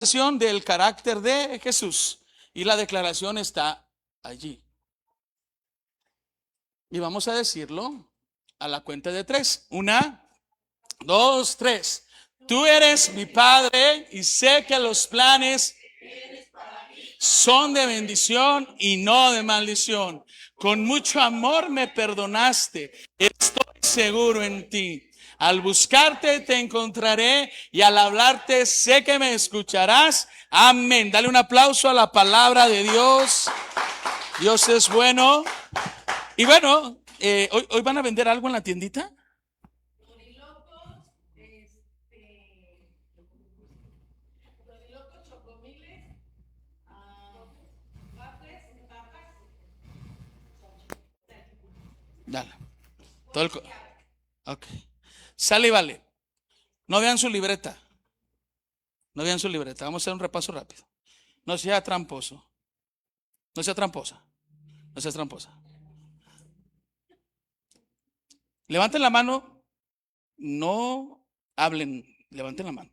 Del carácter de Jesús, y la declaración está allí. Y vamos a decirlo a la cuenta de 3. 1, 2, 3. Tú eres mi Padre y sé que los planes son de bendición y no de maldición. Con mucho amor me perdonaste. Estoy seguro en ti. Al buscarte te encontraré y al hablarte sé que me escucharás. Amén. Dale un aplauso a la palabra de Dios. Dios es bueno. Y bueno, hoy van a vender algo en la tiendita. Dale. Todo el ok. Sale y vale. No vean su libreta. No vean su libreta. Vamos a hacer un repaso rápido. No sea tramposo. No sea tramposa. No seas tramposa. Levanten la mano. No hablen. Levanten la mano.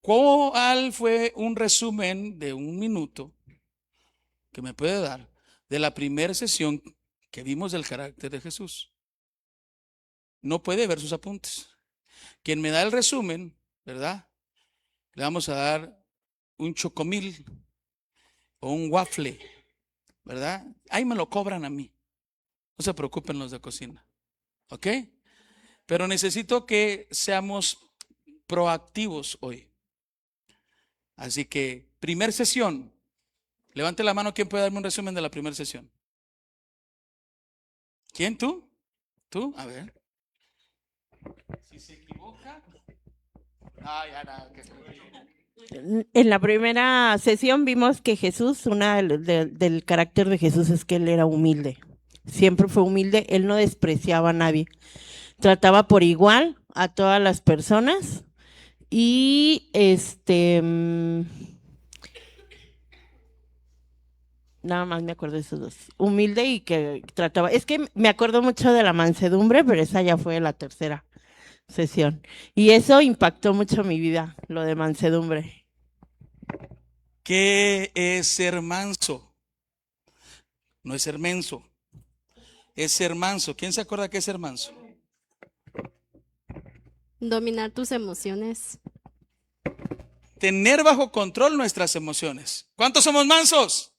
¿Cuál fue un resumen de 1 minuto que me puede dar de la primera sesión que vimos del carácter de Jesús? No puede ver sus apuntes. Quien me da el resumen, ¿verdad? Le vamos a dar un chocomil o un waffle, ¿verdad? Ahí me lo cobran a mí. No se preocupen los de cocina, ¿ok? Pero necesito que seamos proactivos hoy. Así que, primer sesión. Levante la mano, ¿quién puede darme un resumen de la primera sesión? ¿Quién? ¿Tú? ¿Tú? A ver. Si se equivoca. En la primera sesión vimos que Jesús, del carácter de Jesús es que él era humilde. Siempre fue humilde, él no despreciaba a nadie. Trataba por igual a todas las personas y nada más me acuerdo de esos dos. Humilde y que trataba. Es que me acuerdo mucho de la mansedumbre, pero esa ya fue la tercera sesión. Y eso impactó mucho mi vida, lo de mansedumbre. ¿Qué es ser manso? No es ser menso. Es ser manso. ¿Quién se acuerda qué es ser manso? Dominar tus emociones. Tener bajo control nuestras emociones. ¿Cuántos somos mansos?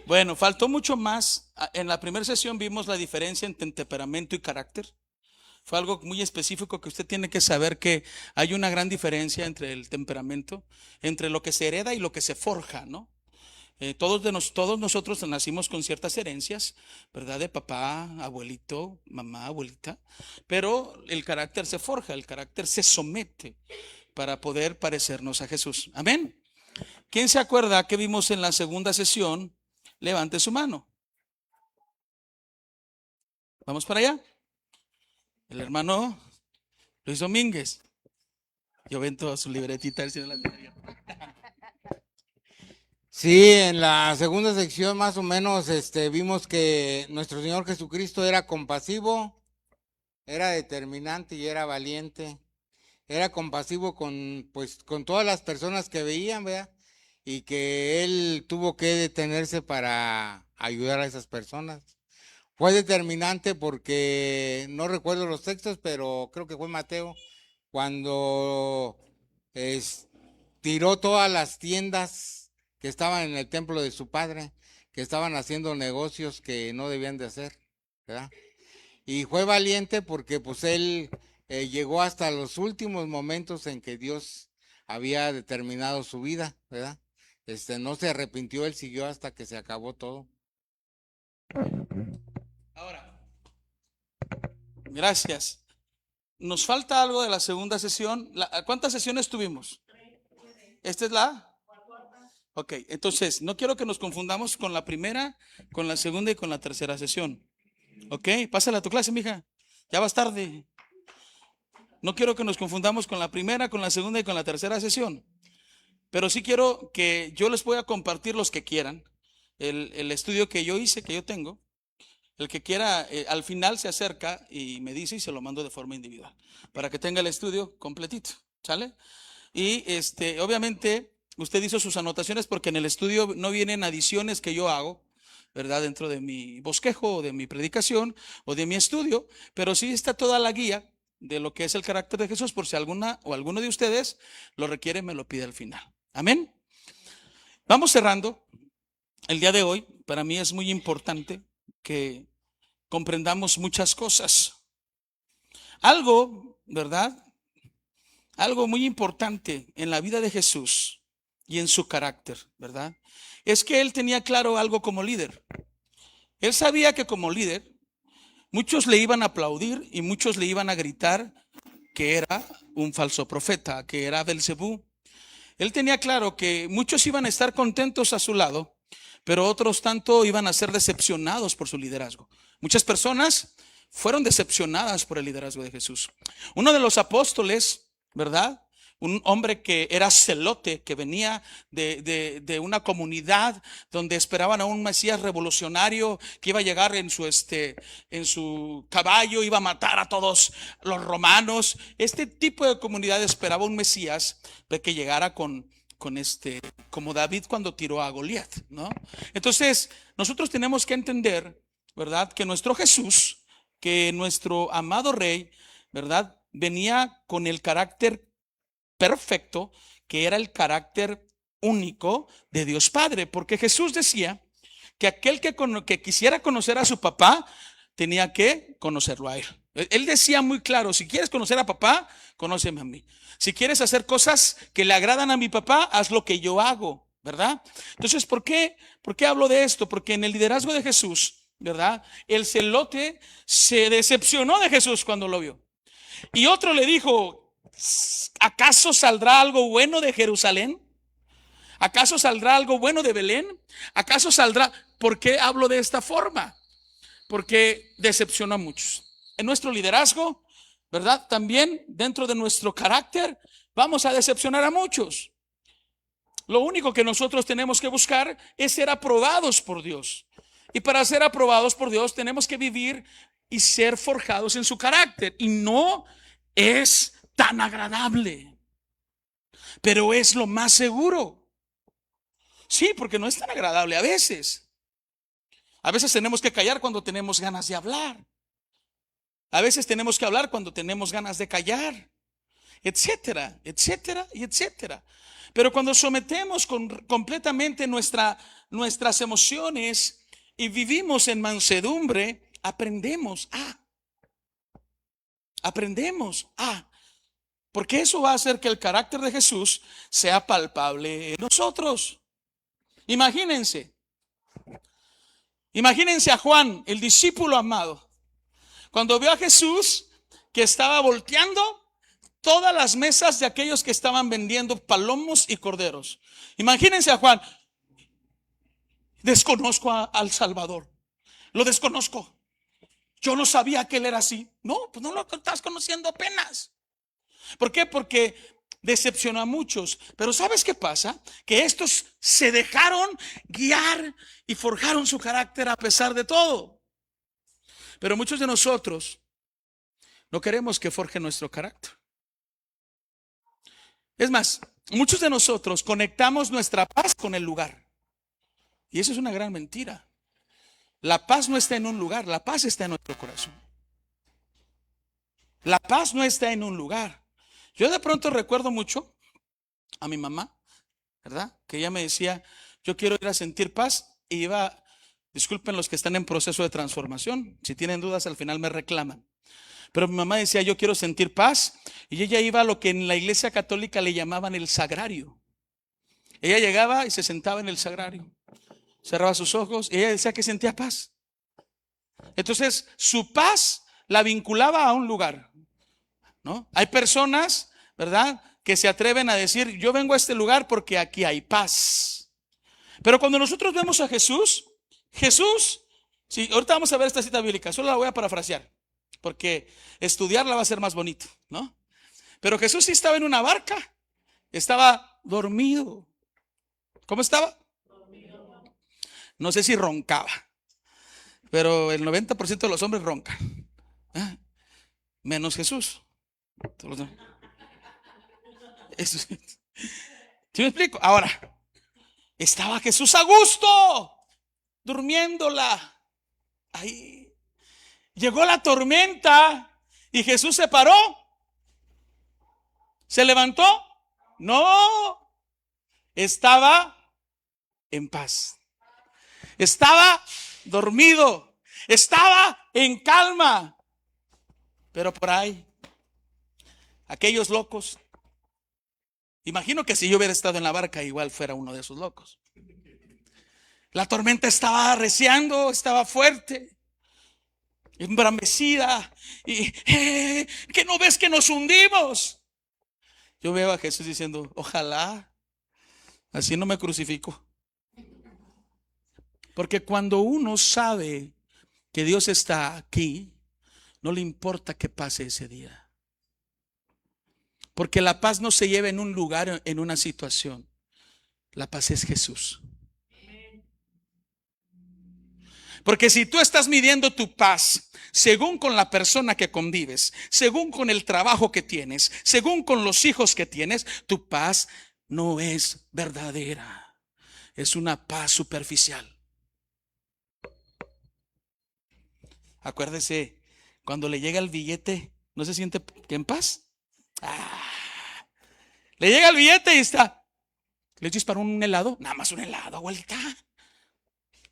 Bueno, faltó mucho más. En la primera sesión vimos la diferencia entre temperamento y carácter. Fue algo muy específico que usted tiene que saber, que hay una gran diferencia entre el temperamento, entre lo que se hereda y lo que se forja, ¿no? Todos nosotros nacimos con ciertas herencias, ¿verdad? De papá, abuelito, mamá, abuelita. Pero el carácter se forja, el carácter se somete para poder parecernos a Jesús. Amén. ¿Quién se acuerda que vimos en la segunda sesión? Levante su mano. Vamos para allá. El hermano Luis Domínguez. Yo ven toda su libretita. Sí, en la segunda sección más o menos vimos que nuestro Señor Jesucristo era compasivo, era determinante y era valiente. Era compasivo con todas las personas que veían, ¿verdad? Y que él tuvo que detenerse para ayudar a esas personas. Fue determinante porque no recuerdo los textos, pero creo que fue Mateo, cuando tiró todas las tiendas que estaban en el templo de su padre, que estaban haciendo negocios que no debían de hacer, ¿verdad? Y fue valiente porque pues él llegó hasta los últimos momentos en que Dios había determinado su vida, ¿verdad? No se arrepintió, él siguió hasta que se acabó todo. Ahora, gracias. Nos falta algo de la segunda sesión. ¿Cuántas sesiones tuvimos? ¿Esta es la? Ok, entonces, no quiero que nos confundamos con la primera, con la segunda y con la tercera sesión. Ok, pásala a tu clase, mija. Ya vas tarde. No quiero que nos confundamos con la primera, con la segunda y con la tercera sesión. Pero sí quiero que yo les voy a compartir, los que quieran, el estudio que yo hice, que yo tengo, El que quiera, al final se acerca y me dice y se lo mando de forma individual para que tenga el estudio completito, ¿sale? Y obviamente usted hizo sus anotaciones porque en el estudio no vienen adiciones que yo hago, ¿verdad? Dentro de mi bosquejo o de mi predicación o de mi estudio, pero sí está toda la guía de lo que es el carácter de Jesús, por si alguna o alguno de ustedes lo requiere, me lo pide al final. Amén. Vamos cerrando. El día de hoy, para mí es muy importante que comprendamos muchas cosas. Algo, ¿verdad? Algo muy importante en la vida de Jesús y en su carácter, ¿verdad? Es que él tenía claro algo como líder. Él sabía que como líder, muchos le iban a aplaudir y muchos le iban a gritar que era un falso profeta, que era Belcebú. Él tenía claro que muchos iban a estar contentos a su lado, pero otros tanto iban a ser decepcionados por su liderazgo. Muchas personas fueron decepcionadas por el liderazgo de Jesús. Uno de los apóstoles, ¿verdad? Un hombre que era celote, que venía de una comunidad donde esperaban a un Mesías revolucionario que iba a llegar en su caballo, iba a matar a todos los romanos. Este tipo de comunidad esperaba un Mesías que llegara como David cuando tiró a Goliat, ¿no? Entonces, nosotros tenemos que entender, ¿verdad? Que nuestro Jesús, que nuestro amado Rey, ¿verdad? Venía con el carácter perfecto, que era el carácter único de Dios Padre, porque Jesús decía que aquel que quisiera conocer a su papá tenía que conocerlo a él. Él decía muy claro: si quieres conocer a papá, conóceme a mí. Si quieres hacer cosas que le agradan a mi papá, haz lo que yo hago, ¿verdad? Entonces, ¿por qué hablo de esto? Porque en el liderazgo de Jesús, ¿verdad? El celote se decepcionó de Jesús cuando lo vio. Y otro le dijo: ¿acaso saldrá algo bueno de Jerusalén? ¿Acaso saldrá algo bueno de Belén? ¿Acaso saldrá? ¿Por qué hablo de esta forma? Porque decepcionó a muchos. En nuestro liderazgo, ¿verdad? También dentro de nuestro carácter vamos a decepcionar a muchos. Lo único que nosotros tenemos que buscar es ser aprobados por Dios. Y para ser aprobados por Dios tenemos que vivir y ser forjados en su carácter. Y no es tan agradable, pero es lo más seguro. Sí, porque no es tan agradable a veces. A veces tenemos que callar cuando tenemos ganas de hablar. A veces tenemos que hablar cuando tenemos ganas de callar, etcétera, etcétera y etcétera. Pero cuando sometemos completamente nuestras emociones y vivimos en mansedumbre, aprendemos porque eso va a hacer que el carácter de Jesús sea palpable en nosotros. Imagínense a Juan, el discípulo amado, cuando vio a Jesús que estaba volteando todas las mesas de aquellos que estaban vendiendo palomos y corderos. Imagínense a Juan: desconozco al Salvador, lo desconozco. Yo no sabía que él era así. No, pues no lo estás conociendo apenas. ¿Por qué? Porque decepcionó a muchos. Pero ¿sabes qué pasa? Que estos se dejaron guiar y forjaron su carácter a pesar de todo. Pero muchos de nosotros no queremos que forje nuestro carácter. Es más, muchos de nosotros conectamos nuestra paz con el lugar. Y eso es una gran mentira. La paz no está en un lugar, la paz está en nuestro corazón. La paz no está en un lugar. Yo de pronto recuerdo mucho a mi mamá, ¿verdad? Que ella me decía: yo quiero ir a sentir paz. Y iba, disculpen los que están en proceso de transformación, si tienen dudas al final me reclaman. Pero mi mamá decía: yo quiero sentir paz. Y ella iba a lo que en la iglesia católica le llamaban el sagrario. Ella llegaba y se sentaba en el sagrario, cerraba sus ojos y ella decía que sentía paz. Entonces su paz la vinculaba a un lugar, ¿no? Hay personas, ¿verdad?, que se atreven a decir: yo vengo a este lugar porque aquí hay paz. Pero cuando nosotros vemos a Jesús, sí, ahorita vamos a ver esta cita bíblica, solo la voy a parafrasear, porque estudiarla va a ser más bonito, ¿no? Pero Jesús sí estaba en una barca, estaba dormido. ¿Cómo estaba? No sé si roncaba, Pero el 90% de los hombres roncan. ¿Ah? Menos Jesús. Todos los demás. Eso, ¿sí me explico? Ahora, estaba Jesús a gusto, durmiéndola. Ahí. Llegó la tormenta y Jesús se paró. ¿Se levantó? No. Estaba en paz. Estaba dormido. Estaba en calma. Pero por ahí, aquellos locos. Imagino que si yo hubiera estado en la barca, igual fuera uno de esos locos. La tormenta estaba arreciando, estaba fuerte, embravecida. Y ¿qué no ves que nos hundimos? Yo veo a Jesús diciendo, ojalá, así no me crucifico. Porque cuando uno sabe que Dios está aquí, no le importa que pase ese día. Porque la paz no se lleva en un lugar, en una situación. La paz es Jesús. Porque si tú estás midiendo tu paz según con la persona que convives, según con el trabajo que tienes, según con los hijos que tienes, tu paz no es verdadera. Es una paz superficial. Acuérdese, cuando le llega el billete, ¿no se siente en paz? Le llega el billete y está. ¿Le disparó un helado? Nada más un helado, abuelita.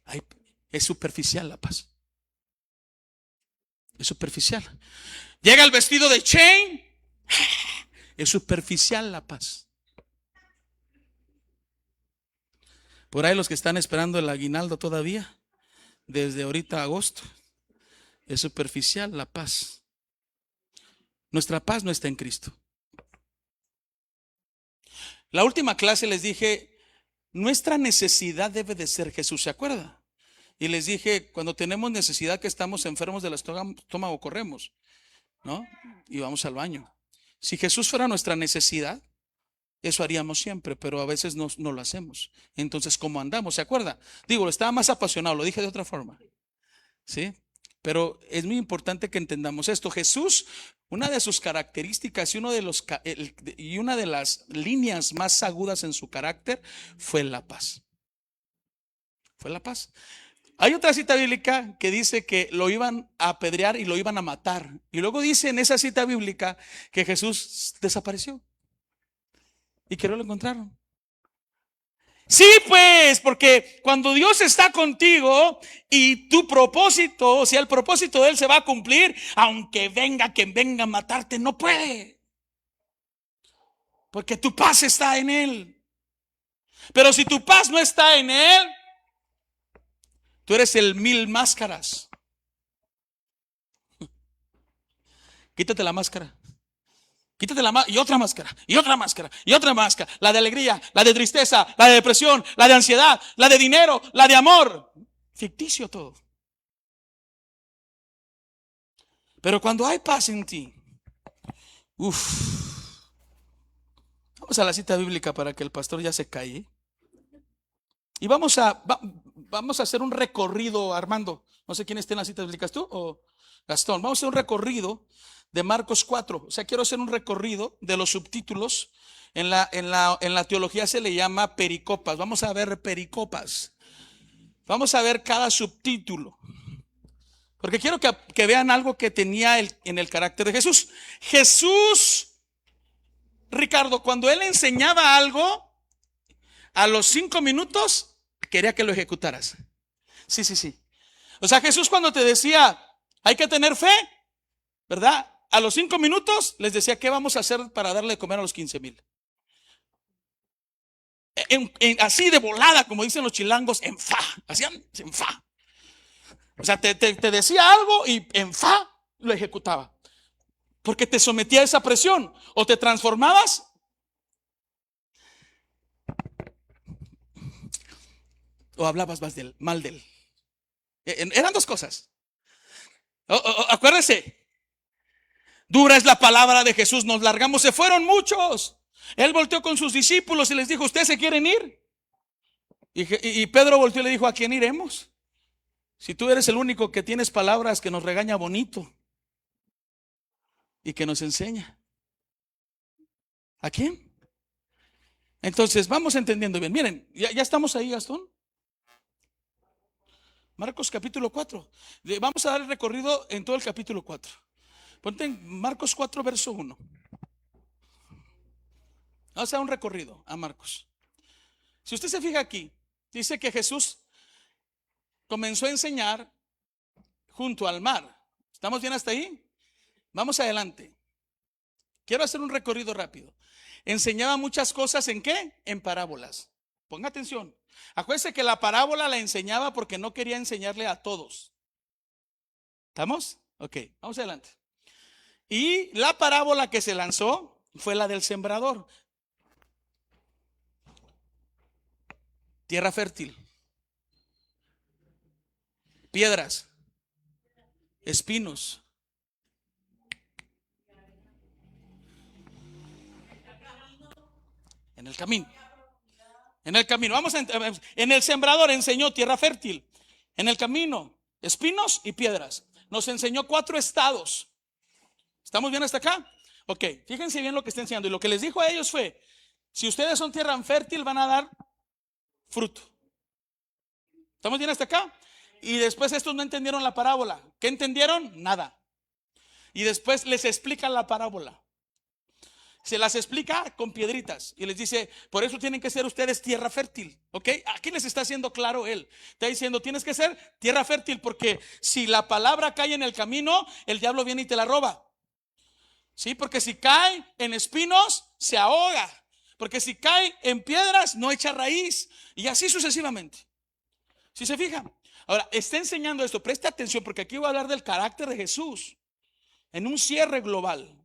Ay, es superficial la paz. Es superficial. Llega el vestido de chain. Es superficial la paz. Por ahí los que están esperando el aguinaldo todavía, desde ahorita a agosto, es superficial la paz. Nuestra paz no está en Cristo. La última clase les dije, nuestra necesidad debe de ser Jesús, ¿se acuerda? Y les dije, cuando tenemos necesidad, que estamos enfermos del estómago, corremos, ¿no? Y vamos al baño. Si Jesús fuera nuestra necesidad, eso haríamos siempre, pero a veces no lo hacemos. Entonces, ¿cómo andamos? ¿Se acuerda? Digo, estaba más apasionado, lo dije de otra forma, ¿sí? Pero es muy importante que entendamos esto. Jesús, una de sus características y una de las líneas más agudas en su carácter fue la paz. Fue la paz. Hay otra cita bíblica que dice que lo iban a apedrear y lo iban a matar. Y luego dice en esa cita bíblica que Jesús desapareció y que no lo encontraron. Sí, pues, porque cuando Dios está contigo y tu propósito, o sea, el propósito de Él se va a cumplir, aunque venga quien venga a matarte, no puede. Porque tu paz está en Él. Pero si tu paz no está en Él, tú eres el 1000 máscaras. Quítate la máscara. Quítate y otra máscara, y otra máscara, y otra máscara. La de alegría, la de tristeza, la de depresión, la de ansiedad, la de dinero, la de amor. Ficticio todo. Pero cuando hay paz en ti, vamos a la cita bíblica para que el pastor ya se calle. Y vamos a hacer un recorrido, Armando. No sé quién está en las citas bíblicas, tú o Gastón. Vamos a hacer un recorrido de Marcos 4. O sea, quiero hacer un recorrido de los subtítulos. En la teología se le llama pericopas. Vamos a ver pericopas. Vamos a ver cada subtítulo. Porque quiero que vean algo que tenía en el carácter de Jesús. Jesús, Ricardo, cuando él enseñaba algo, a los 5 minutos quería que lo ejecutaras. Sí. O sea, Jesús cuando te decía, hay que tener fe, ¿verdad? A los 5 minutos les decía, ¿qué vamos a hacer para darle de comer a los 15,000? Así de volada, como dicen los chilangos, hacían en fa. O sea, te decía algo y en fa lo ejecutaba. Porque te sometía a esa presión. O te transformabas o hablabas mal de él. Eran dos cosas. Acuérdese. Dura es la palabra de Jesús, nos largamos, se fueron muchos. Él volteó con sus discípulos y les dijo, ¿ustedes se quieren ir? Y Pedro volteó y le dijo, ¿a quién iremos? Si tú eres el único que tienes palabras que nos regaña bonito y que nos enseña. ¿A quién? Entonces, vamos entendiendo bien. Miren, ya estamos ahí, Gastón. Marcos capítulo 4. Vamos a dar el recorrido en todo el capítulo 4. Ponte en Marcos 4, verso 1. Vamos a dar un recorrido a Marcos. Si usted se fija aquí, dice que Jesús comenzó a enseñar junto al mar. ¿Estamos bien hasta ahí? Vamos adelante. Quiero hacer un recorrido rápido. Enseñaba muchas cosas ¿en qué? En parábolas. Ponga atención. Acuérdese que la parábola la enseñaba porque no quería enseñarle a todos. ¿Estamos? Ok, vamos adelante. Y la parábola que se lanzó fue la del sembrador. Tierra fértil. Piedras. Espinos. En el camino. En el camino. En el sembrador enseñó tierra fértil. En el camino, espinos y piedras. Nos enseñó 4 estados. ¿Estamos bien hasta acá? Ok, fíjense bien lo que está enseñando. Y lo que les dijo a ellos fue: si ustedes son tierra fértil, van a dar fruto. ¿Estamos bien hasta acá? Y después estos no entendieron la parábola. ¿Qué entendieron? Nada. Y después les explican la parábola. Se las explica con piedritas y les dice: por eso tienen que ser ustedes tierra fértil. ¿Ok? Aquí les está haciendo claro él. Está diciendo: tienes que ser tierra fértil, porque si la palabra cae en el camino, el diablo viene y te la roba. Sí, porque si cae en espinos, se ahoga. Porque si cae en piedras, no echa raíz. Y así sucesivamente. ¿Sí se fijan? Ahora, está enseñando esto. Preste atención, porque aquí voy a hablar del carácter de Jesús en un cierre global.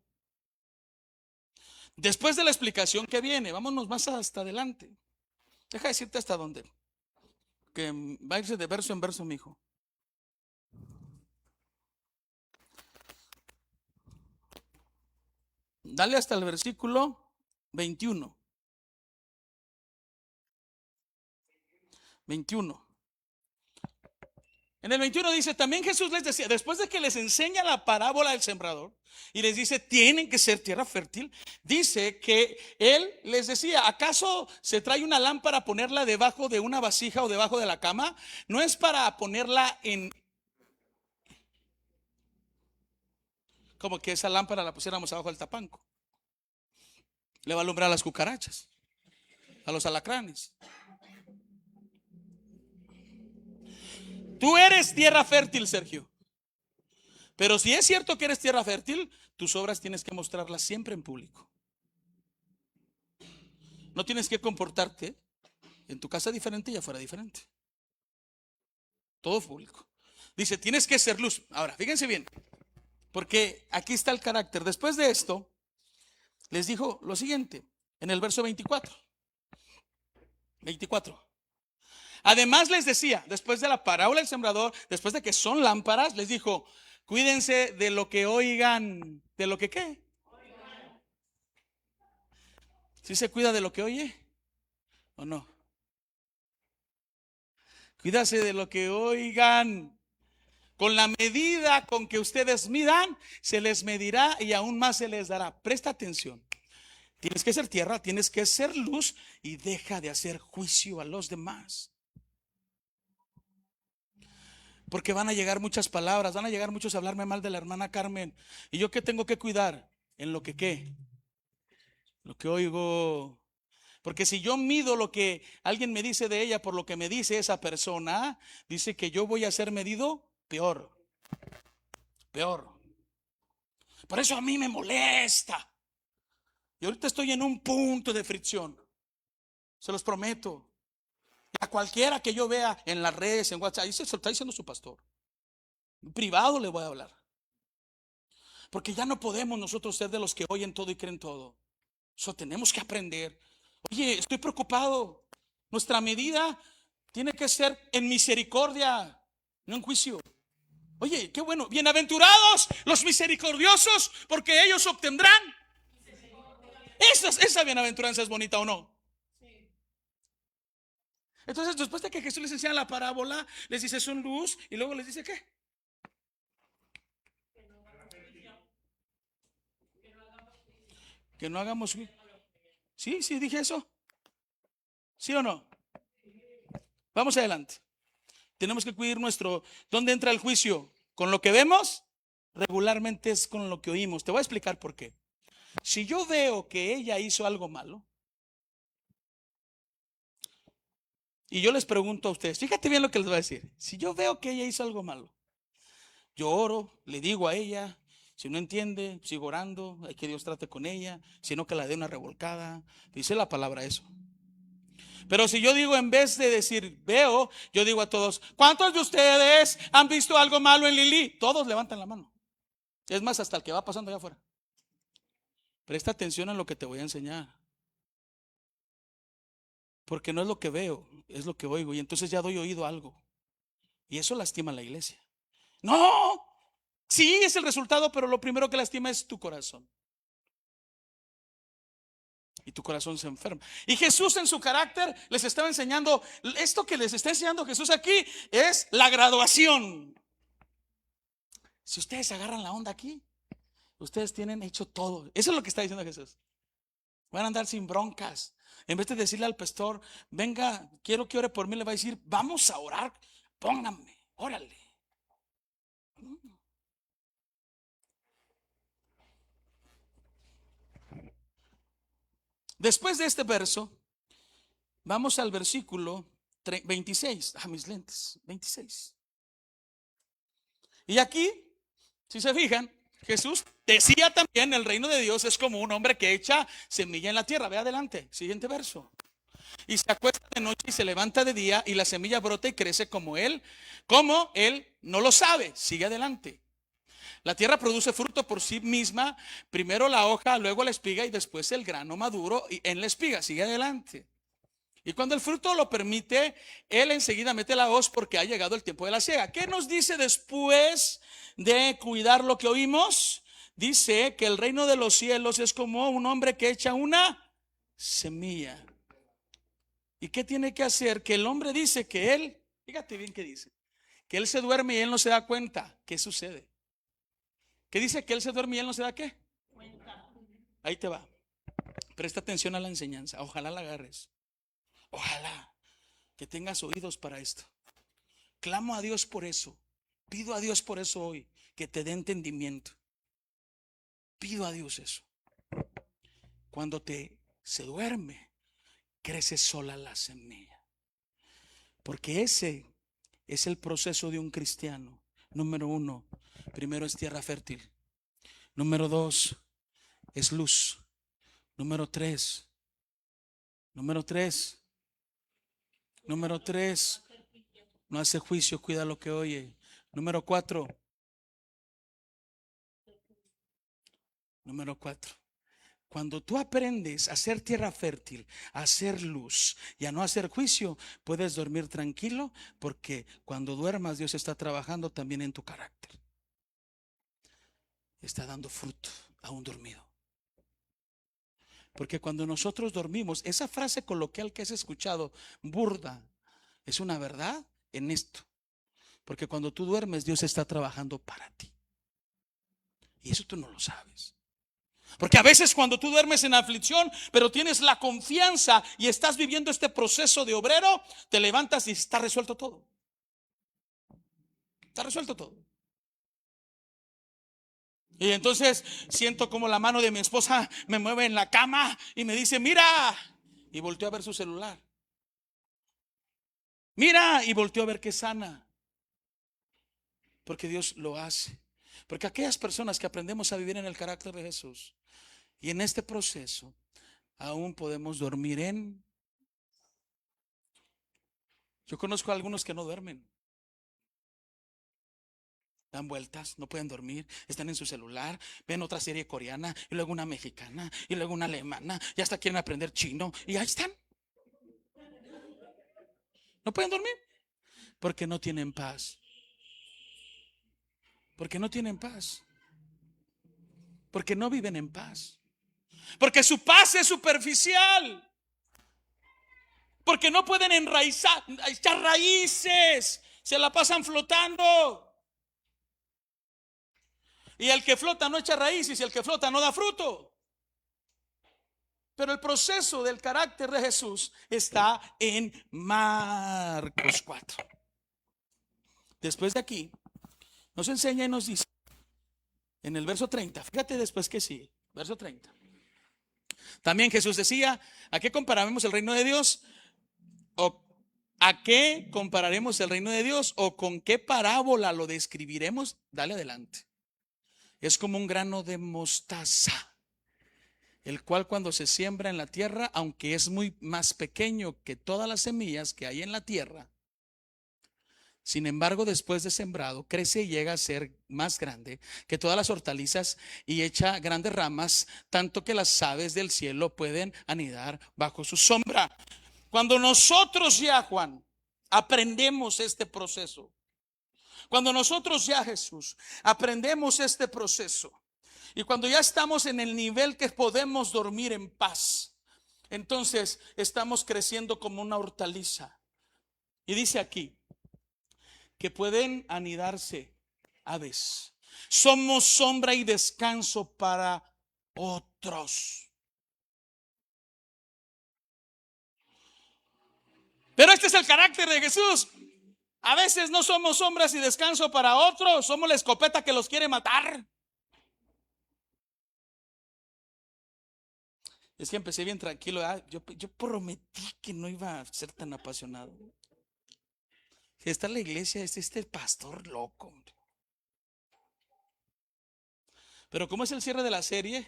Después de la explicación que viene, vámonos más hasta adelante. Deja decirte hasta dónde. Que va a irse de verso en verso, mi hijo. Dale hasta el versículo 21. 21. En el 21 dice: también Jesús les decía, después de que les enseña la parábola del sembrador y les dice tienen que ser tierra fértil, dice que él les decía: ¿acaso se trae una lámpara a ponerla debajo de una vasija o debajo de la cama? No es para ponerla en... como que esa lámpara la pusiéramos abajo del tapanco. Le va a alumbrar a las cucarachas, a los alacranes. Tú eres tierra fértil, Sergio. Pero si es cierto que eres tierra fértil, tus obras tienes que mostrarlas siempre en público. No tienes que comportarte en tu casa diferente y afuera diferente. Todo público. Dice, tienes que ser luz. Ahora, fíjense bien, porque aquí está el carácter. Después de esto, les dijo lo siguiente, en el verso 24. Además les decía, después de la parábola del sembrador, después de que son lámparas, les dijo: cuídense de lo que oigan. ¿De lo que qué? ¿Sí se cuida de lo que oye o no? Cuídase de lo que oigan. Con la medida con que ustedes midan, se les medirá y aún más se les dará. Presta atención. Tienes que ser tierra, tienes que ser luz y deja de hacer juicio a los demás. Porque van a llegar muchas palabras, van a llegar muchos a hablarme mal de la hermana Carmen. ¿Y yo qué tengo que cuidar? En lo que qué, lo que oigo. Porque si yo mido lo que alguien me dice de ella por lo que me dice esa persona, dice que yo voy a ser medido peor. Por eso a mí me molesta. Y ahorita estoy en un punto de fricción. Se los prometo. A cualquiera que yo vea en las redes, en WhatsApp, ahí se lo está diciendo su pastor. En privado le voy a hablar. Porque ya no podemos nosotros ser de los que oyen todo y creen todo. Eso tenemos que aprender. Oye, estoy preocupado. Nuestra medida tiene que ser en misericordia, no en juicio. Oye, qué bueno. Bienaventurados los misericordiosos, porque ellos obtendrán. Esa bienaventuranza es bonita, ¿o no? Entonces, después de que Jesús les enseña la parábola, les dice son luz y luego les dice ¿qué? Que no hagamos. Sí, sí, dije eso. ¿Sí o no? Vamos adelante. Tenemos que cuidar nuestro. ¿Dónde entra el juicio? ¿Con lo que vemos? Regularmente es con lo que oímos. Te voy a explicar por qué. Si yo veo que ella hizo algo malo y yo les pregunto a ustedes, fíjate bien lo que les voy a decir. Si yo veo que ella hizo algo malo, yo oro, le digo a ella, si no entiende, sigo orando, hay que Dios trate con ella, si no que la dé una revolcada. Dice la palabra eso. Pero si yo digo, en vez de decir veo, yo digo a todos, ¿cuántos de ustedes han visto algo malo en Lili? Todos levantan la mano. Es más, hasta el que va pasando allá afuera. Presta atención a lo que te voy a enseñar. Porque no es lo que veo, es lo que oigo. Y entonces ya doy oído a algo. Y eso lastima a la iglesia. No, sí es el resultado, pero lo primero que lastima es tu corazón. Y tu corazón se enferma. Y Jesús en su carácter les estaba enseñando. Esto que les está enseñando Jesús aquí es la graduación. Si ustedes agarran la onda aquí, ustedes tienen hecho todo. Eso es lo que está diciendo Jesús. Van a andar sin broncas. En vez de decirle al pastor, venga, quiero que ore por mí, le va a decir, vamos a orar, pónganme, órale. Después de este verso, vamos al versículo 26. Mis lentes, 26. Y aquí, si se fijan, Jesús decía también, el reino de Dios es como un hombre que echa semilla en la tierra. Ve adelante, siguiente verso. Y se acuesta de noche y se levanta de día y la semilla brota y crece como él no lo sabe. Sigue adelante. La tierra produce fruto por sí misma, primero la hoja, luego la espiga y después el grano maduro en la espiga. Sigue adelante. Y cuando el fruto lo permite, él enseguida mete la hoz porque ha llegado el tiempo de la siega. ¿Qué nos dice después de cuidar lo que oímos? Dice que el reino de los cielos es como un hombre que echa una semilla. ¿Y qué tiene que hacer? Que el hombre dice que él, fíjate bien qué dice, que él se duerme y él no se da cuenta. ¿Qué sucede? ¿Qué dice? Que él se duerme y él no se da ¿qué? Cuenta. Ahí te va. Presta atención a la enseñanza. Ojalá la agarres. Ojalá que tengas oídos para esto. Clamo a Dios por eso. Pido a Dios por eso hoy, que te dé entendimiento. Pido a Dios eso. Cuando se duerme, crece sola la semilla. Porque ese es el proceso de un cristiano. Número 1, primero es tierra fértil. Número 2, es luz. Número 3, no hace juicio, cuida lo que oye. Número 4, cuando tú aprendes a ser tierra fértil, a hacer luz y a no hacer juicio, puedes dormir tranquilo, porque cuando duermas Dios está trabajando también en tu carácter. Está dando fruto aún dormido. Porque cuando nosotros dormimos, esa frase coloquial que has escuchado, burda, es una verdad en esto. Porque cuando tú duermes, Dios está trabajando para ti. Y eso tú no lo sabes. Porque a veces cuando tú duermes en aflicción, pero tienes la confianza y estás viviendo este proceso de obrero, te levantas y está resuelto todo. Está resuelto todo. Y entonces siento como la mano de mi esposa me mueve en la cama y me dice, mira. Y volteo a ver su celular. Mira, y volteo a ver que sana. Porque Dios lo hace. Porque aquellas personas que aprendemos a vivir en el carácter de Jesús, y en este proceso aún podemos dormir en. Yo conozco a algunos que no duermen. Dan vueltas, no pueden dormir, están en su celular, ven otra serie coreana y luego una mexicana y luego una alemana y hasta quieren aprender chino y ahí están. No pueden dormir porque no tienen paz. Porque no tienen paz. Porque no viven en paz. Porque su paz es superficial. Porque no pueden echar raíces. Se la pasan flotando. Y el que flota no echa raíces y el que flota no da fruto. Pero el proceso del carácter de Jesús está en Marcos 4. Después de aquí, nos enseña y nos dice en el verso 30, fíjate después que sigue, verso 30. También Jesús decía, ¿a qué compararemos el reino de Dios? ¿O a qué compararemos el reino de Dios? ¿O con qué parábola lo describiremos? Dale adelante. Es como un grano de mostaza, el cual cuando se siembra en la tierra, aunque es muy más pequeño que todas las semillas que hay en la tierra, sin embargo, después de sembrado, crece y llega a ser más grande que todas las hortalizas y echa grandes ramas, tanto que las aves del cielo pueden anidar bajo su sombra. Cuando nosotros ya, Juan, aprendemos este proceso, cuando nosotros ya, Jesús, aprendemos este proceso, y cuando ya estamos en el nivel que podemos dormir en paz, entonces estamos creciendo como una hortaliza. Y dice aquí que pueden anidarse aves. Somos sombra y descanso para otros. Pero este es el carácter de Jesús. A veces no somos sombras y descanso para otros, somos la escopeta que los quiere matar. Es que empecé bien tranquilo. Yo prometí que no iba a ser tan apasionado. Está en la iglesia, es este pastor loco. Pero como es el cierre de la serie,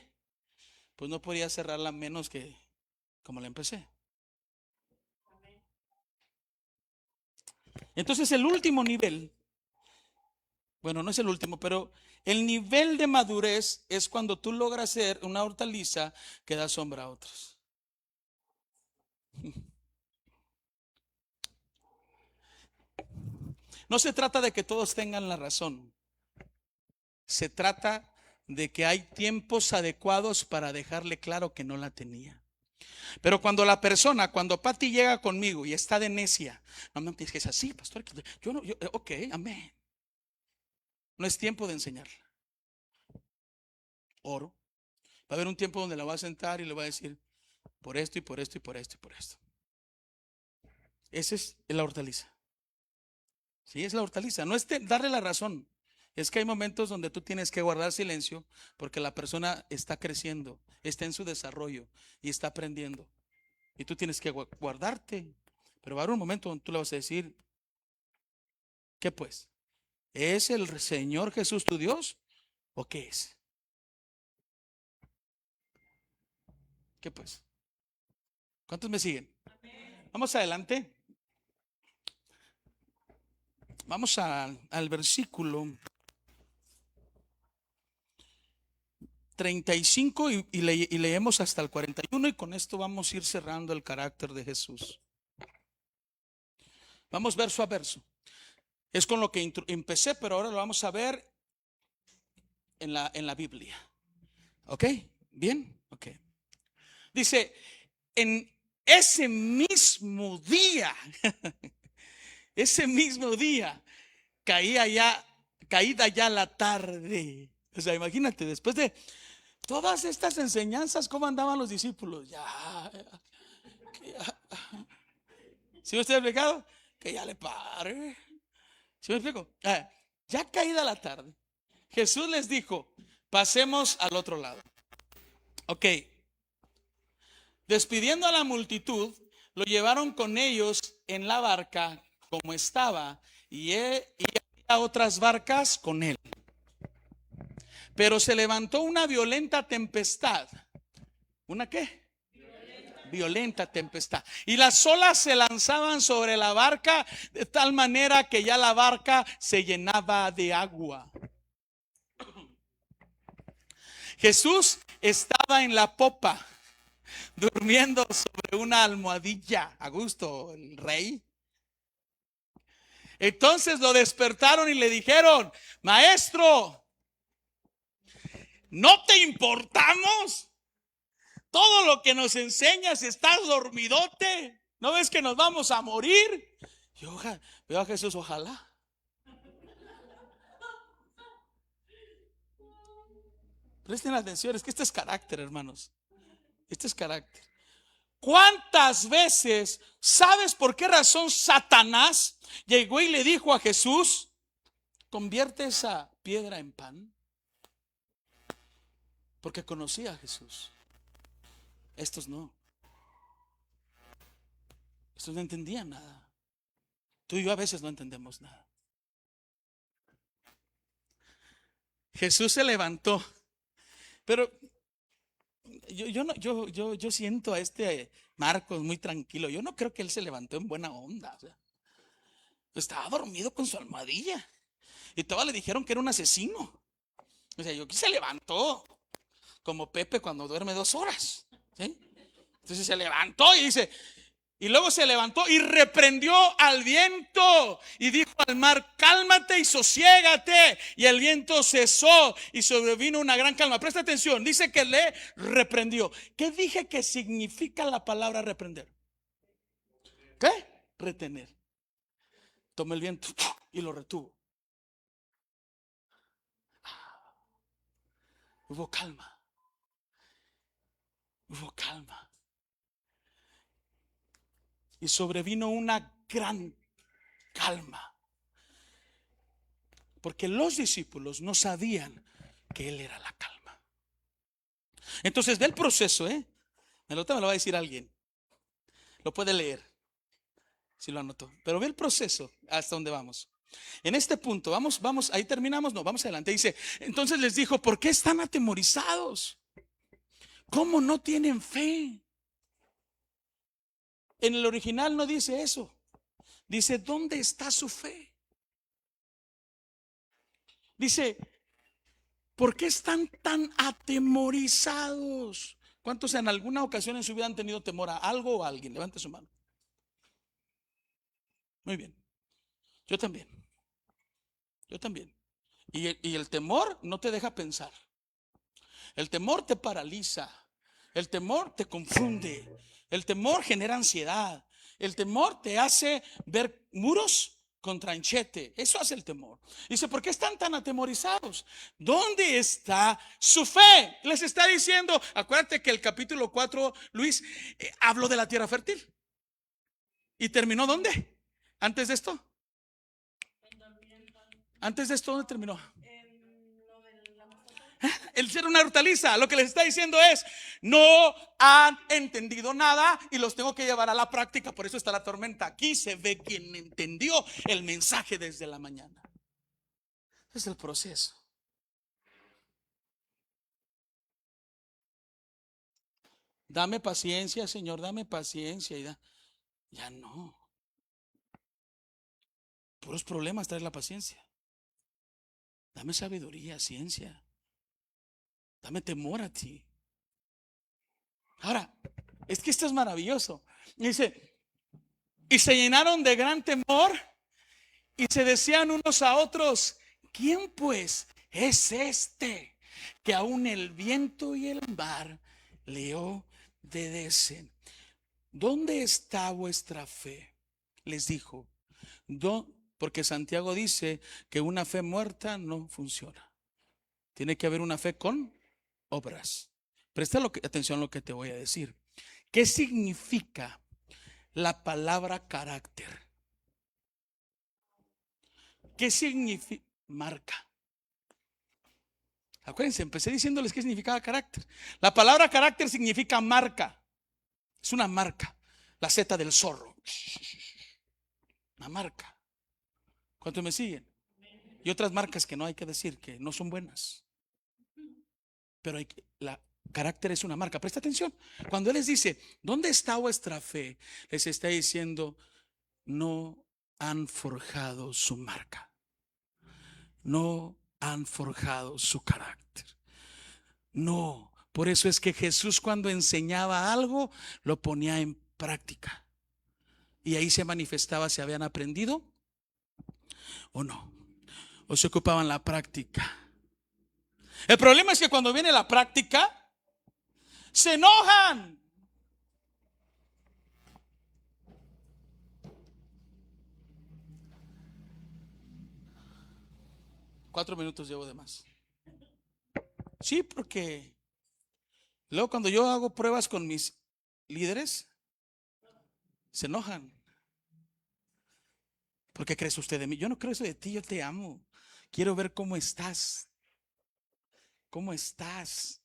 pues no podía cerrarla menos que como la empecé. Entonces el último nivel, bueno, no es el último, pero el nivel de madurez es cuando tú logras ser una hortaliza que da sombra a otros. No se trata de que todos tengan la razón. Se trata de que hay tiempos adecuados para dejarle claro que no la tenía. Pero cuando Pati llega conmigo y está de necia, no me dices que es así, pastor. Ok, amén. No es tiempo de enseñarla. Oro. Va a haber un tiempo donde la va a sentar y le va a decir por esto y por esto y por esto y por esto. Esa es la hortaliza. Sí, es la hortaliza. No es darle la razón. Es que hay momentos donde tú tienes que guardar silencio porque la persona está creciendo, está en su desarrollo y está aprendiendo. Y tú tienes que guardarte. Pero va a haber un momento donde tú le vas a decir, ¿qué pues? ¿Es el Señor Jesús tu Dios o qué es? ¿Qué pues? ¿Cuántos me siguen? Vamos adelante. Vamos al versículo 35 y leemos hasta el 41 y con esto vamos a ir cerrando el carácter de Jesús. Vamos verso a verso. Es con lo que empecé, pero ahora lo vamos a ver en la Biblia. ¿Ok? ¿Bien? Ok. Dice, en ese mismo día, caída ya la tarde. O sea, imagínate, después de todas estas enseñanzas, ¿cómo andaban los discípulos? ¿Sí me estoy explicando? Que ya le pare. ¿Sí me explico? Ya caída la tarde, Jesús les dijo, pasemos al otro lado. Ok. Despidiendo a la multitud, lo llevaron con ellos en la barca como estaba y había otras barcas con él. Pero se levantó una violenta tempestad. ¿Una qué? Violenta tempestad. Y las olas se lanzaban sobre la barca de tal manera que ya la barca se llenaba de agua. Jesús estaba en la popa, durmiendo sobre una almohadilla, a gusto, el rey. Entonces lo despertaron y le dijeron, maestro, ¿no te importamos? Todo lo que nos enseñas, estás dormidote. ¿No ves que nos vamos a morir? Yo veo a Jesús, ojalá. Presten atención, es que este es carácter, hermanos. Este es carácter. ¿Cuántas veces, sabes por qué razón Satanás llegó y le dijo a Jesús, convierte esa piedra en pan? Porque conocía a Jesús. Estos no. Estos no entendían nada. Tú y yo a veces no entendemos nada. Jesús se levantó. Pero yo siento a este Marcos muy tranquilo. Yo no creo que él se levantó en buena onda. O sea, estaba dormido con su almohadilla. Y todos le dijeron que era un asesino. O sea, yo que se levantó como Pepe cuando duerme 2 horas. ¿Sí? Entonces se levantó y dice, y luego se levantó y reprendió al viento y dijo al mar, cálmate y sosiégate. Y el viento cesó y sobrevino una gran calma. Presta atención, dice que le reprendió. ¿Qué dije que significa la palabra reprender? ¿Qué? Retener. Tomó el viento y lo retuvo. Hubo calma. Hubo calma. Y sobrevino una gran calma. Porque los discípulos no sabían que Él era la calma. Entonces ve el proceso, me lo va a decir alguien. Lo puede leer, si lo anotó. Pero ve el proceso hasta donde vamos. En este punto, vamos, ahí terminamos, no, vamos adelante. Dice, entonces les dijo, ¿por qué están atemorizados? ¿Cómo no tienen fe? En el original no dice eso. Dice, ¿dónde está su fe? Dice, ¿por qué están tan atemorizados? ¿Cuántos en alguna ocasión en su vida han tenido temor a algo o a alguien? Levante su mano. Muy bien. Yo también. Yo también. Y el temor no te deja pensar. El temor te paraliza. El temor te confunde. El temor genera ansiedad. El temor te hace ver muros con tranchete. Eso hace el temor. Dice, ¿por qué están tan atemorizados? ¿Dónde está su fe? Les está diciendo, acuérdate que el capítulo 4, Luis, habló de la tierra fértil. ¿Y terminó dónde? ¿Antes de esto? ¿Antes de esto dónde terminó? El ser una hortaliza. Lo que les está diciendo es, no han entendido nada y los tengo que llevar a la práctica. Por eso está la tormenta. Aquí se ve quien entendió el mensaje desde la mañana. Es el proceso. Dame paciencia, Señor, dame paciencia. Y ya no. Puros problemas trae la paciencia. Dame sabiduría, ciencia. Dame temor a ti. Ahora, es que esto es maravilloso. Dice, y se llenaron de gran temor y se decían unos a otros, ¿quién pues es este que aún el viento y el mar le obedecen? ¿Dónde está vuestra fe? Les dijo. Porque Santiago dice que una fe muerta no funciona. Tiene que haber una fe con obras. Presta atención a lo que te voy a decir. ¿Qué significa la palabra carácter? ¿Qué significa? Marca. Acuérdense, empecé diciéndoles qué significaba carácter. La palabra carácter significa marca. Es una marca. La Z del zorro. Una marca. ¿Cuántos me siguen? Y otras marcas que no hay que decir, que no son buenas. Pero carácter es una marca. Presta atención. Cuando Él les dice, ¿dónde está vuestra fe? Les está diciendo, no han forjado su marca. No han forjado su carácter. No. Por eso es que Jesús, cuando enseñaba algo, lo ponía en práctica. Y ahí se manifestaba si habían aprendido o no. O se ocupaban la práctica. El problema es que cuando viene la práctica, se enojan. 4 minutos llevo de más. Sí, porque luego cuando yo hago pruebas con mis líderes, se enojan. ¿Por qué crees usted de mí? Yo no creo eso de ti, yo te amo. Quiero ver cómo estás. ¿Cómo estás?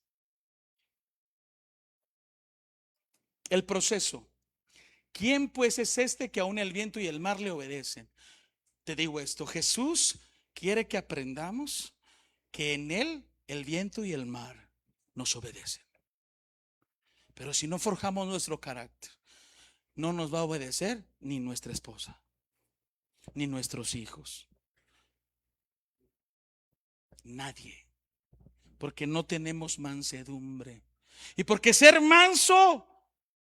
El proceso. ¿Quién pues es este que aún el viento y el mar le obedecen? Te digo esto, Jesús quiere que aprendamos que en Él el viento y el mar nos obedecen. Pero si no forjamos nuestro carácter, no nos va a obedecer ni nuestra esposa, ni nuestros hijos. Nadie. Porque no tenemos mansedumbre. Y porque ser manso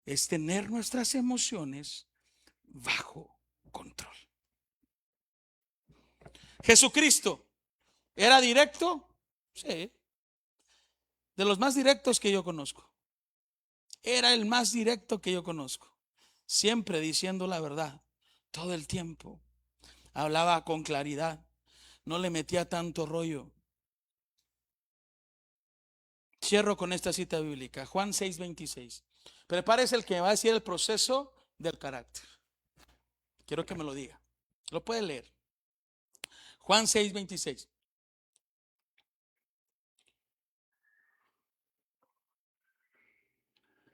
es tener nuestras emociones bajo control. Jesucristo, ¿era directo? Sí. De los más directos que yo conozco. Era el más directo que yo conozco. Siempre diciendo la verdad. Todo el tiempo. Hablaba con claridad. No le metía tanto rollo. Cierro con esta cita bíblica. Juan 6:26. Prepárese el que va a decir el proceso del carácter. Quiero que me lo diga. Lo puede leer. Juan 6:26.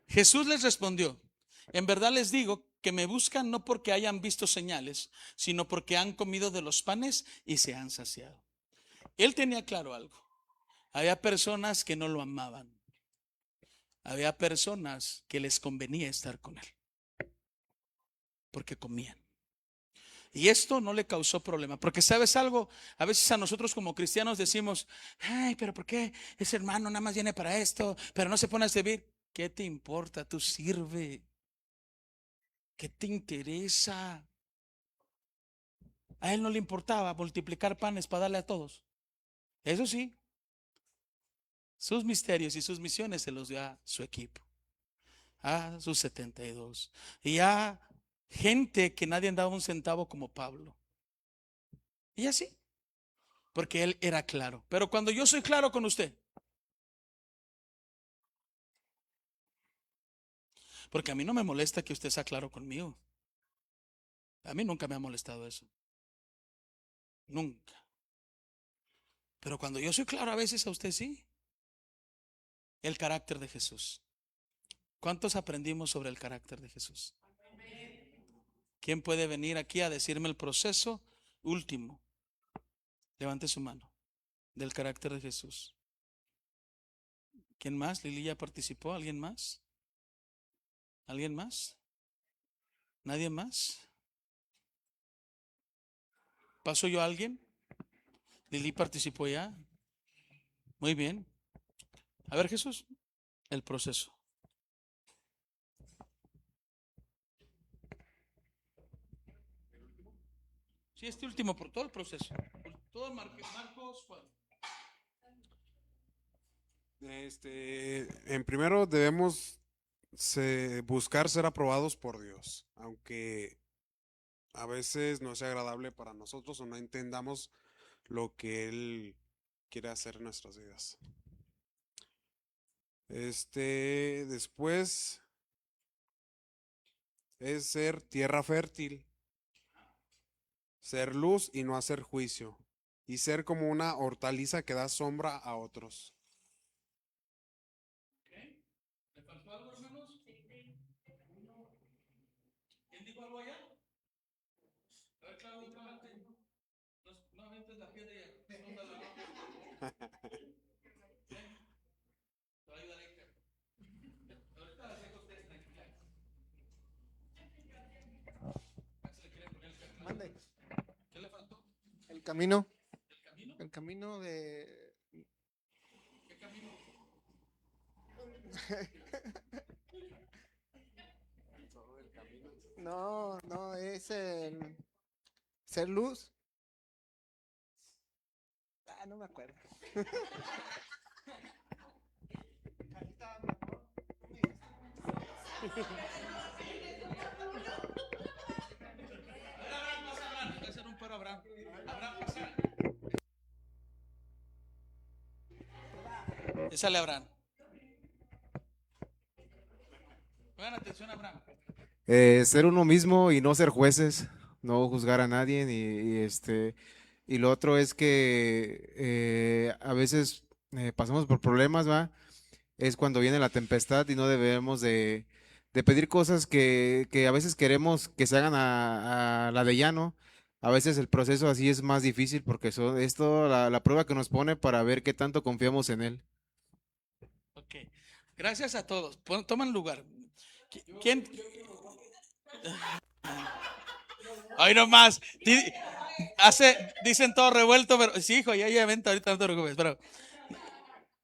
Jesús les respondió: en verdad les digo que me buscan no porque hayan visto señales, sino porque han comido de los panes y se han saciado. Él tenía claro algo. Había personas que no lo amaban. Había personas que les convenía estar con él, porque comían. Y esto no le causó problema, porque sabes algo, a veces a nosotros como cristianos decimos: ay, pero ¿por qué ese hermano nada más viene para esto, pero no se pone a servir? ¿Qué te importa? Tú sirve. ¿Qué te interesa? A él no le importaba multiplicar panes para darle a todos. Eso sí, sus misterios y sus misiones se los dio a su equipo, a sus 72, y a gente que nadie daba un centavo como Pablo. Y así, porque él era claro. Pero cuando yo soy claro con usted, porque a mí no me molesta que usted sea claro conmigo. A mí nunca me ha molestado eso. Nunca. Pero cuando yo soy claro, a veces a usted sí. El carácter de Jesús. ¿Cuántos aprendimos sobre el carácter de Jesús? ¿Quién puede venir aquí a decirme el proceso último? Levante su mano. Del carácter de Jesús. ¿Quién más? ¿Lili ya participó? ¿Alguien más? ¿Alguien más? ¿Nadie más? ¿Paso yo a alguien? ¿Lili participó ya? Muy bien. A ver, Jesús, el proceso. Sí, este último, por todo el proceso. Por todo Marcos 4. En primero debemos buscar ser aprobados por Dios, aunque a veces no sea agradable para nosotros o no entendamos lo que Él quiere hacer en nuestras vidas. Después es ser tierra fértil, ser luz y no hacer juicio, y ser como una hortaliza que da sombra a otros. ¿Le faltó algo, hermanos? ¿Quién dijo algo allá? A ver, Claudio, cállate. No aventes la piedra y explótala. Te va a ayudar Iker. Ahorita las dejo ustedes tranquilas. Se le quiere poner el carnal. Mande. ¿Qué le faltó? El camino. ¿El camino? El camino de. ¿Qué camino? No, no, es el. Ser luz. Ah, no me acuerdo. A ver, Abraham, pasa, Abraham. Voy a hacer un paro, Abraham. Abraham, pasa. Esa le Abraham. Pongan atención, Abraham. Ser uno mismo y no ser jueces, no juzgar a nadie, y lo otro es que a veces pasamos por problemas, ¿va? Es cuando viene la tempestad y no debemos de pedir cosas que a veces queremos que se hagan a la de llano. A veces el proceso así es más difícil porque es toda la prueba que nos pone para ver qué tanto confiamos en él. Ok. Gracias a todos. Toman lugar. ¿Quién? Ay, no más. Dicen todo revuelto, pero sí, hijo, ya hay evento ahorita, no te preocupes, pero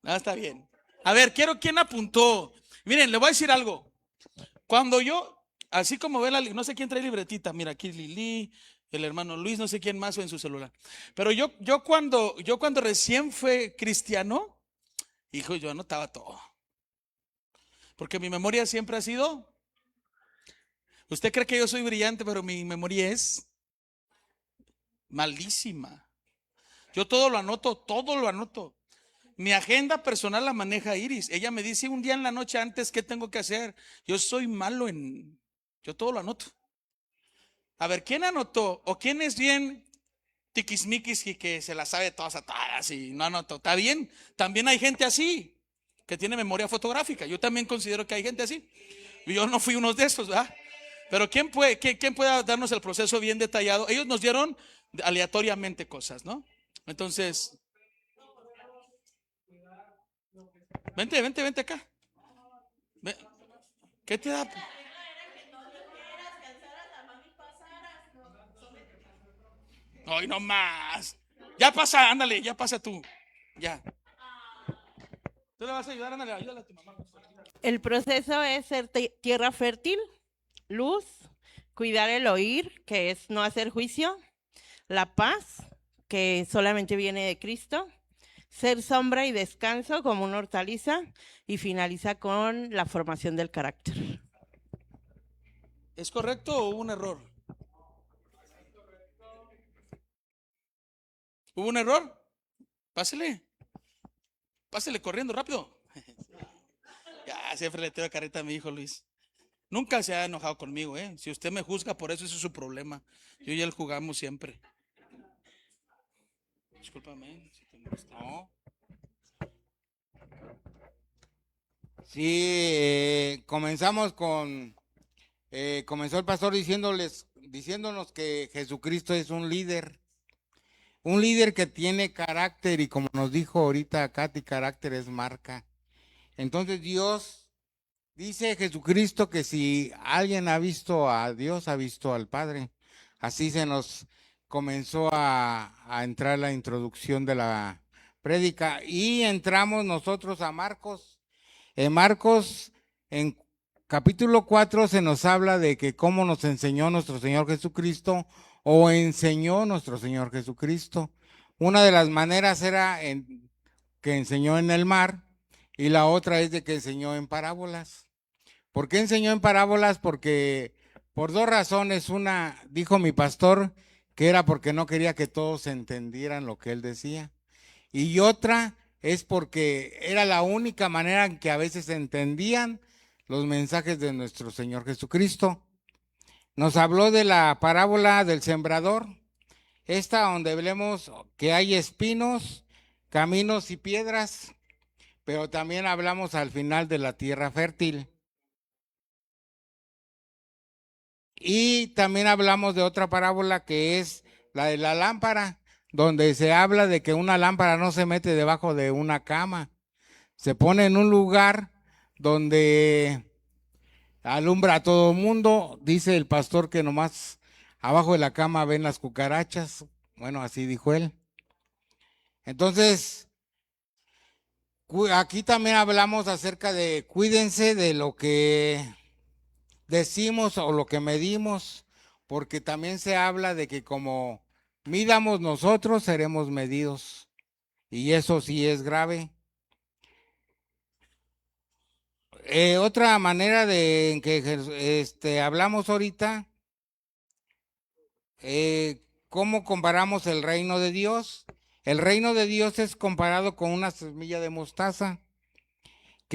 no, está bien. A ver, quién apuntó. Miren, le voy a decir algo. Cuando yo, así como ve no sé quién trae libretita, mira, aquí Lili, el hermano Luis, no sé quién más o en su celular. Pero yo cuando recién fue cristiano, hijo, yo anotaba todo. Porque mi memoria siempre ha sido. Usted cree que yo soy brillante, pero mi memoria es malísima. Yo todo lo anoto, todo lo anoto. Mi agenda personal la maneja Iris. Ella me dice un día en la noche antes qué tengo que hacer. Yo soy malo yo todo lo anoto. A ver, ¿quién anotó? ¿O quién es bien tiquismiquis y que se la sabe todas a todas y no anotó? Está bien. También hay gente así, que tiene memoria fotográfica. Yo también considero que hay gente así. Yo no fui uno de esos, ¿verdad? Pero quién puede darnos el proceso bien detallado? Ellos nos dieron aleatoriamente cosas, ¿no? Entonces, vente acá. ¿Qué te da? Ay, no más. Ya pasa, ándale, ya pasa tú. Ya. Tú le vas a ayudar, ándale, ayúdale a tu mamá. El proceso es ser tierra fértil, luz, cuidar el oír, que es no hacer juicio, la paz, que solamente viene de Cristo, ser sombra y descanso como una hortaliza, y finaliza con la formación del carácter. ¿Es correcto o hubo un error? ¿Hubo un error? Pásele corriendo rápido. Ya, siempre le tengo careta a mi hijo Luis. Nunca se ha enojado conmigo, ¿eh? Si usted me juzga por eso, ese es su problema. Yo y él jugamos siempre. Discúlpame si te molesté. No. Sí, comenzó el pastor diciéndonos que Jesucristo es un líder que tiene carácter y como nos dijo ahorita Katy, carácter es marca. Entonces Dios dice Jesucristo que si alguien ha visto a Dios, ha visto al Padre. Así se nos comenzó a entrar la introducción de la prédica y entramos nosotros a Marcos. En Marcos, en capítulo 4 se nos habla de que cómo nos enseñó nuestro Señor Jesucristo o enseñó nuestro Señor Jesucristo. Una de las maneras era que enseñó en el mar y la otra es de que enseñó en parábolas. ¿Por qué enseñó en parábolas? Porque por dos razones. Una, dijo mi pastor, que era porque no quería que todos entendieran lo que él decía. Y otra es porque era la única manera en que a veces entendían los mensajes de nuestro Señor Jesucristo. Nos habló de la parábola del sembrador, esta donde vemos que hay espinos, caminos y piedras, pero también hablamos al final de la tierra fértil. Y también hablamos de otra parábola que es la de la lámpara, donde se habla de que una lámpara no se mete debajo de una cama, se pone en un lugar donde alumbra a todo el mundo. Dice el pastor que nomás abajo de la cama ven las cucarachas. Bueno, así dijo él. Entonces, aquí también hablamos acerca de cuídense de lo que decimos o lo que medimos, porque también se habla de que como midamos nosotros, seremos medidos. Y eso sí es grave. Otra manera en que hablamos ahorita, ¿cómo comparamos el reino de Dios? El reino de Dios es comparado con una semilla de mostaza.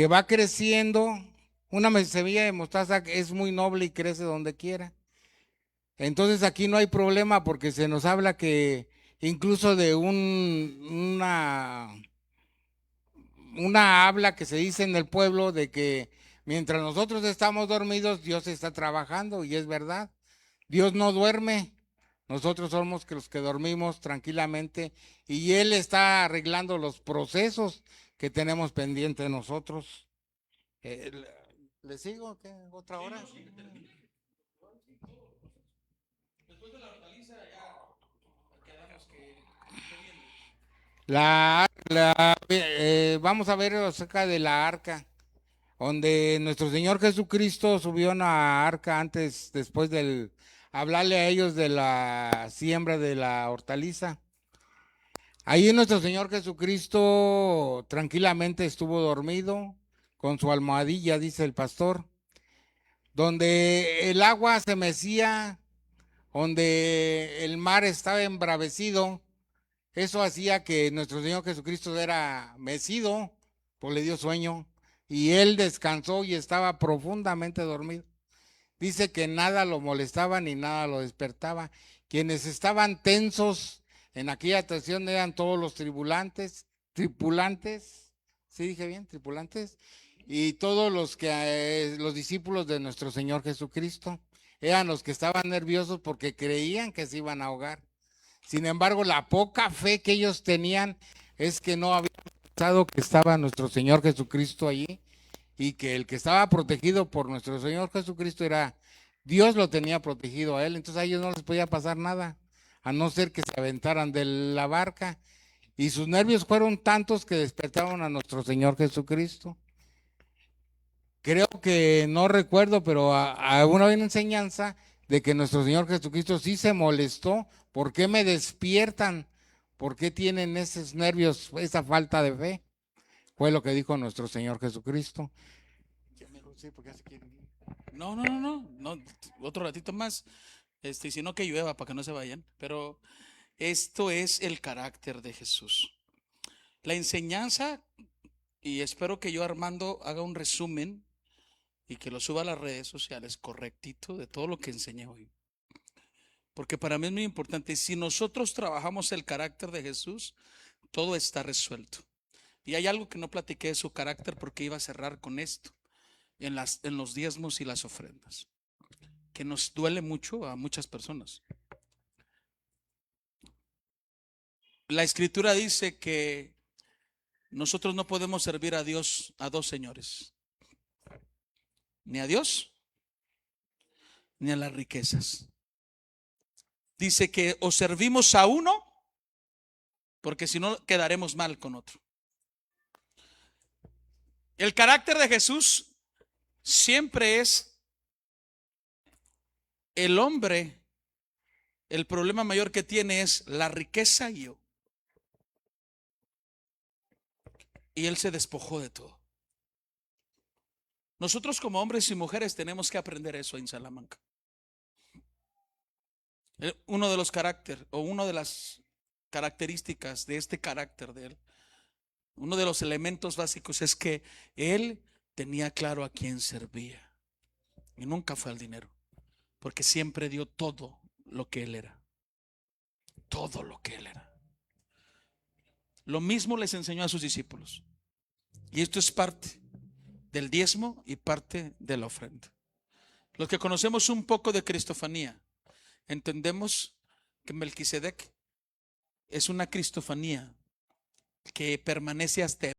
que va creciendo. Una semilla de mostaza es muy noble y crece donde quiera. Entonces aquí no hay problema porque se nos habla que incluso de una habla que se dice en el pueblo de que mientras nosotros estamos dormidos, Dios está trabajando, y es verdad. Dios no duerme, nosotros somos los que dormimos tranquilamente, y Él está arreglando los procesos que tenemos pendientes nosotros. ¿Le sigo? ¿Qué? ¿Otra hora? Vamos a ver acerca de la arca, donde nuestro Señor Jesucristo subió a una arca antes, después del hablarle a ellos de la siembra de la hortaliza. Ahí nuestro Señor Jesucristo tranquilamente estuvo dormido con su almohadilla, dice el pastor, donde el agua se mecía, donde el mar estaba embravecido. Eso hacía que nuestro Señor Jesucristo era mecido, pues le dio sueño, y él descansó y estaba profundamente dormido. Dice que nada lo molestaba ni nada lo despertaba. Quienes estaban tensos en aquella situación eran todos los tripulantes, ¿sí dije bien? Tripulantes, y todos los discípulos de nuestro Señor Jesucristo eran los que estaban nerviosos porque creían que se iban a ahogar. Sin embargo, la poca fe que ellos tenían es que no habían pensado que estaba nuestro Señor Jesucristo allí, y que el que estaba protegido por nuestro Señor Jesucristo era Dios, lo tenía protegido a él. Entonces a ellos no les podía pasar nada, a no ser que se aventaran de la barca. Y sus nervios fueron tantos que despertaron a nuestro Señor Jesucristo. Creo que no recuerdo, pero una vez una enseñanza de que nuestro Señor Jesucristo sí se molestó. ¿Por qué me despiertan? ¿Por qué tienen esos nervios, esa falta de fe? Fue lo que dijo nuestro Señor Jesucristo. No, otro ratito más, y si no que llueva para que no se vayan, pero esto es el carácter de Jesús. La enseñanza, y espero que yo, Armando, haga un resumen y que lo suba a las redes sociales correctito de todo lo que enseñé hoy. Porque para mí es muy importante, si nosotros trabajamos el carácter de Jesús, todo está resuelto. Y hay algo que no platiqué de su carácter porque iba a cerrar con esto, en los diezmos y las ofrendas, que nos duele mucho a muchas personas. La Escritura dice que nosotros no podemos servir a Dios, a dos señores, ni a Dios ni a las riquezas. Dice que o servimos a uno, porque si no quedaremos mal con otro. El carácter de Jesús siempre es el hombre. El problema mayor que tiene es la riqueza y yo. Y él se despojó de todo. Nosotros como hombres y mujeres tenemos que aprender eso en Salamanca. Uno de los caracteres, o una de las características de este carácter de él, uno de los elementos básicos es que él tenía claro a quién servía. Y nunca fue al dinero, porque siempre dio todo lo que él era. Todo lo que él era. Lo mismo les enseñó a sus discípulos. Y esto es parte del diezmo y parte de la ofrenda. Los que conocemos un poco de cristofanía, entendemos que Melquisedec es una cristofanía que permanece hasta